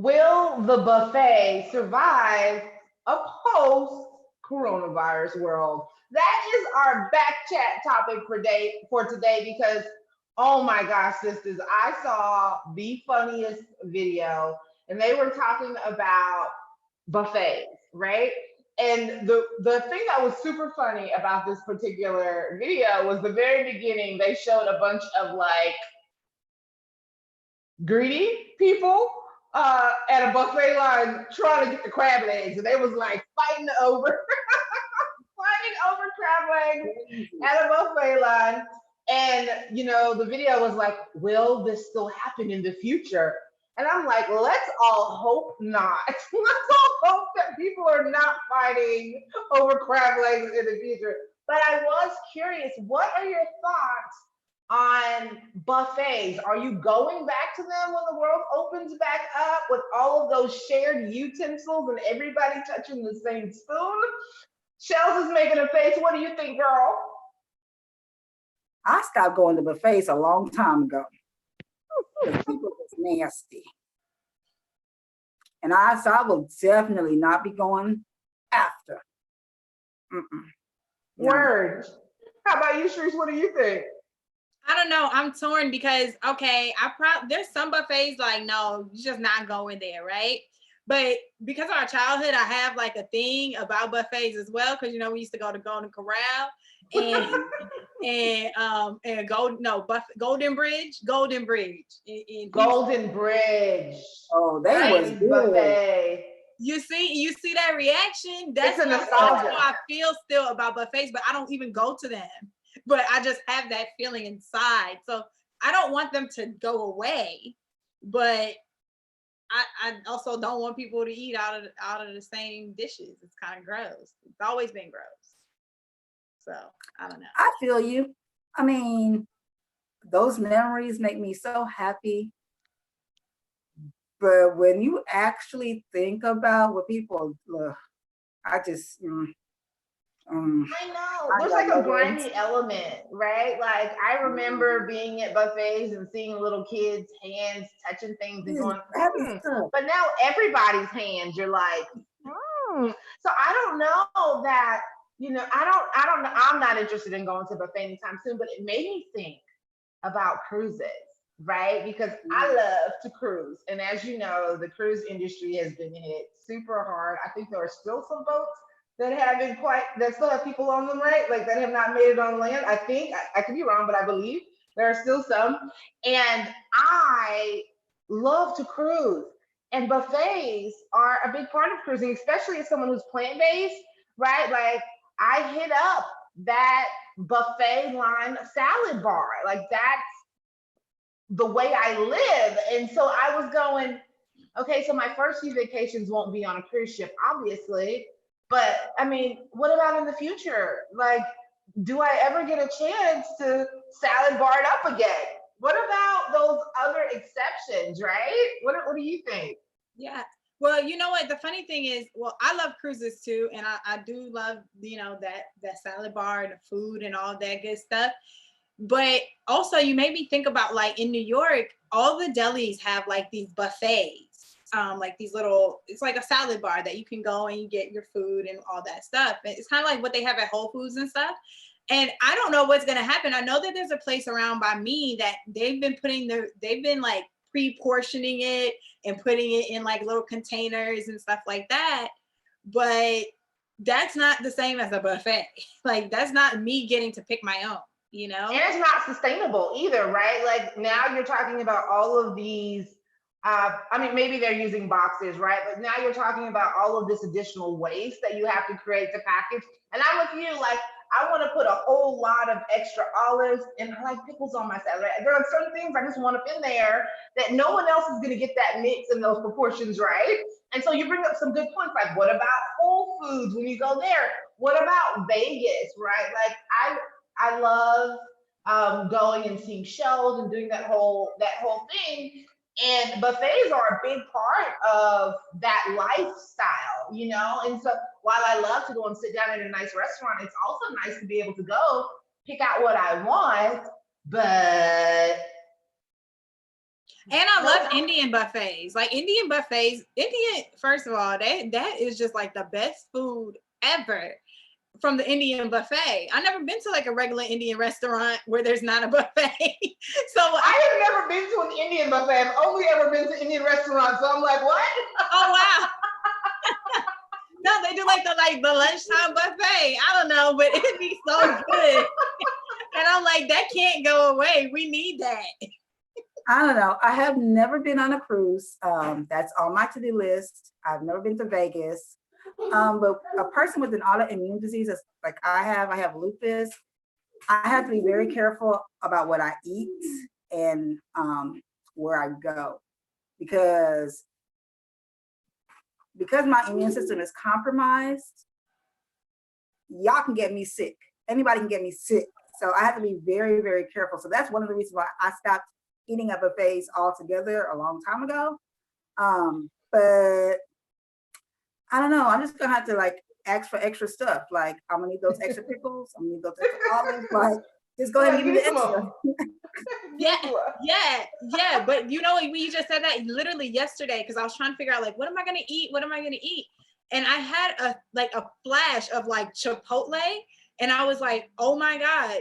Will the buffet survive a post coronavirus world? That is our back chat topic for today because oh my gosh, sisters, I saw the funniest video and they were talking about buffets, right? And the thing that was super funny about this particular video was the very beginning. They showed a bunch of like greedy people at a buffet line trying to get the crab legs, and they was like fighting over fighting over crab legs at a buffet line. And the video was like, "Will this still happen in the future?" And I'm like, let's all hope not. Let's all hope that people are not fighting over crab legs in the future. But I was curious, what are your thoughts on buffets? Are you going back to them when the world opens back up with all of those shared utensils and everybody touching the same spoon? Shells is making a face. What do you think, girl? I stopped going to buffets a long time ago because people was nasty. And so I will definitely not be going after. No. Word. How about you, Sharice? What do you think? I don't know. I'm torn because there's some buffets like, no, you're just not going there, right? But because of our childhood, I have like a thing about buffets as well. Cause we used to go to Golden Corral and Golden Bridge. Golden Bridge. Oh, they was good. Buffet. You see that reaction? That's a nostalgia. How I feel still about buffets, but I don't even go to them. But I just have that feeling inside. So I don't want them to go away, but I also don't want people to eat out of the same dishes. It's kind of gross. It's always been gross. So I don't know. I feel you. I mean, those memories make me so happy. But when you actually think about what people, I just. I know. There's like a grimy element, right? Like I remember being at buffets and seeing little kids' hands touching things and going, but now everybody's hands, you're like, So I don't know that, I'm not interested in going to buffet anytime soon, but it made me think about cruises, right? Because I love to cruise. And as you know, the cruise industry has been hit super hard. I think there are still some boats that still have people on them, right? Like that have not made it on land. I think, I could be wrong, but I believe there are still some. And I love to cruise. And buffets are a big part of cruising, especially as someone who's plant-based, right? Like I hit up that buffet line salad bar. Like that's the way I live. And so I was going, okay, so my first few vacations won't be on a cruise ship, obviously. But I mean, what about in the future? Like, do I ever get a chance to salad bar it up again? What about those other exceptions, right? What do you think? Yeah. Well, you know what? The funny thing is, I love cruises too. And I do love, that salad bar, the food and all that good stuff. But also you made me think about like in New York, all the delis have like these buffets. Like these little, it's like a salad bar that you can go and you get your food and all that stuff. And it's kind of like what they have at Whole Foods and stuff. And I don't know what's going to happen. I know that there's a place around by me that they've been like pre-portioning it and putting it in like little containers and stuff like that. But that's not the same as a buffet. Like that's not me getting to pick my own, And it's not sustainable either, right? Like now you're talking about all of these maybe they're using boxes, right? But now you're talking about all of this additional waste that you have to create to package. And I'm with you, like, I want to put a whole lot of extra olives and I like pickles on my salad. Right? There are certain things I just want up in there that no one else is going to get that mix and those proportions, right? And so you bring up some good points, like what about Whole Foods when you go there? What about Vegas, right? Like I love going and seeing shows and doing that whole thing. And buffets are a big part of that lifestyle, And so while I love to go and sit down at a nice restaurant, it's also nice to be able to go pick out what I want. But And I love Indian buffets. Like Indian buffets, first of all, that is just like the best food ever from the Indian buffet. I've never been to like a regular Indian restaurant where there's not a buffet. So I have never been to an Indian buffet. I've only ever been to Indian restaurants. So I'm like, what? Oh wow. No, they do like the lunchtime buffet. I don't know, but it'd be so good. And I'm like, that can't go away. We need that. I don't know. I have never been on a cruise. That's on my to-do list. I've never been to Vegas. But a person with an autoimmune disease like I have lupus. I have to be very careful about what I eat and where I go, because my immune system is compromised. Y'all can get me sick. Anybody can get me sick. So I have to be very, very careful. So that's one of the reasons why I stopped eating at buffets altogether a long time ago. But I don't know. I'm just gonna have to like ask for extra stuff. Like I'm gonna need those extra pickles. I'm gonna need those extra olives. Like just go ahead and give me the extra. Yeah. But you know, we just said that literally yesterday because I was trying to figure out like, what am I gonna eat? What am I gonna eat? And I had a flash of like Chipotle, and I was like, oh my God,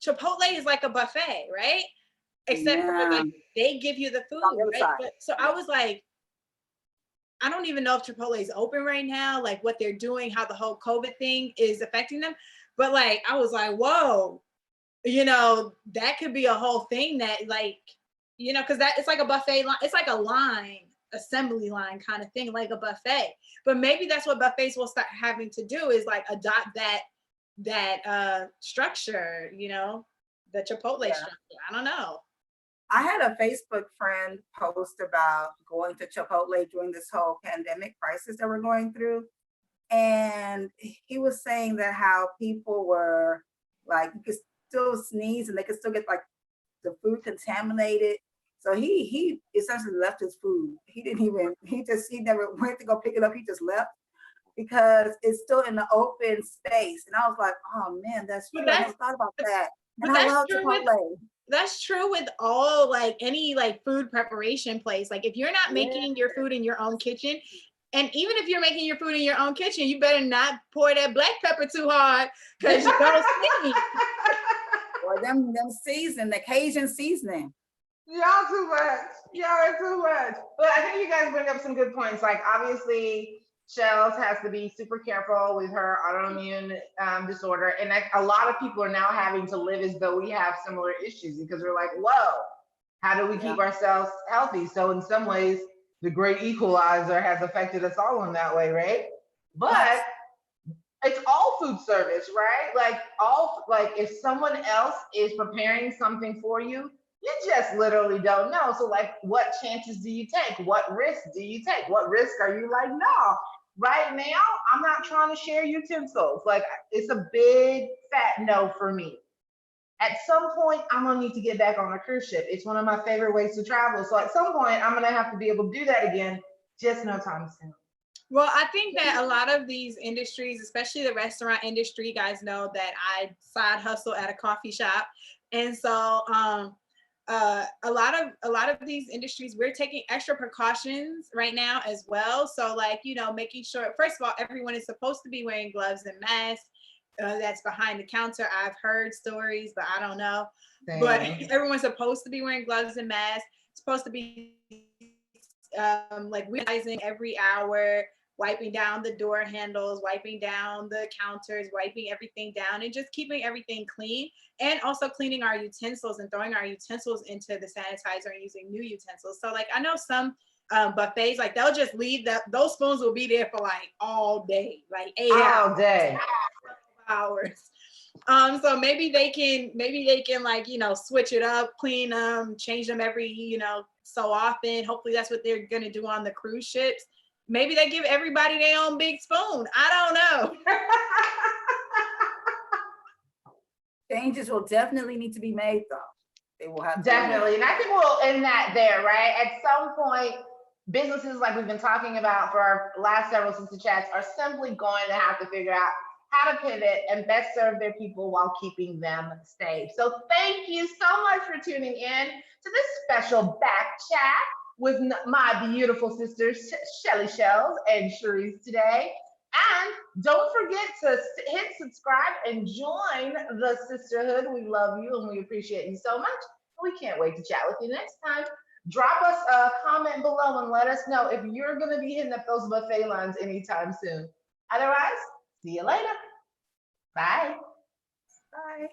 Chipotle is like a buffet, right? Except for like they give you the food, right? But, so I was like, I don't even know if Chipotle is open right now, like what they're doing, how the whole COVID thing is affecting them. But like, I was like, whoa, you know, that could be a whole thing that like, you know, because it's like a buffet line, it's like a line, assembly line kind of thing, like a buffet. But maybe that's what buffets will start having to do is like adopt that structure, you know, the Chipotle structure. I don't know. I had a Facebook friend post about going to Chipotle during this whole pandemic crisis that we're going through. And he was saying that how people were like, you could still sneeze and they could still get like the food contaminated. So he essentially left his food. He never went to go pick it up. He just left because it's still in the open space. And I was like, oh man, that's true. I never thought about that. And I love Chipotle. That's true with all like any like food preparation place. Like if you're not making your food in your own kitchen, and even if you're making your food in your own kitchen, you better not pour that black pepper too hard because you don't see. Or them seasoning, the Cajun seasoning. Y'all too much. Y'all are too much. But I think you guys bring up some good points. Like obviously, Shells has to be super careful with her autoimmune disorder. And a lot of people are now having to live as though we have similar issues because we're like, whoa, how do we keep ourselves healthy? So in some ways, the great equalizer has affected us all in that way, right? But it's all food service, right? Like if someone else is preparing something for you, you just literally don't know. So like, what chances do you take? What risks do you take? What risk are you like, no, right now, I'm not trying to share utensils. Like it's a big fat no for me. At some point, I'm gonna need to get back on a cruise ship. It's one of my favorite ways to travel. So at some point, I'm gonna have to be able to do that again, just no time soon. Well, I think that a lot of these industries, especially the restaurant industry, guys know that I side hustle at a coffee shop. And so a lot of these industries, we're taking extra precautions right now as well. So like, you know, making sure, first of all, everyone is supposed to be wearing gloves and masks. That's behind the counter. I've heard stories, but I don't know. Damn. But everyone's supposed to be wearing gloves and masks. It's supposed to be like realizing every hour, wiping down the door handles, wiping down the counters, wiping everything down, and just keeping everything clean. And also cleaning our utensils and throwing our utensils into the sanitizer and using new utensils. So like I know some buffets, like they'll just leave those spoons will be there for like all day, like 8 hours. All day. Hours. So maybe they can like, you know, switch it up, clean them, change them every, you know, so often. Hopefully that's what they're gonna do on the cruise ships. Maybe they give everybody their own big spoon. I don't know. Changes will definitely need to be made though. They will have to definitely. And I think we'll end that there, right? At some point, businesses like we've been talking about for our last several sister chats are simply going to have to figure out how to pivot and best serve their people while keeping them safe. So thank you so much for tuning in to this special back chat with my beautiful sisters, Shelly Shells and Cherise today. And don't forget to hit subscribe and join the sisterhood. We love you and we appreciate you so much. We can't wait to chat with you next time. Drop us a comment below and let us know if you're going to be hitting up those buffet lines anytime soon. Otherwise, see you later. Bye. Bye.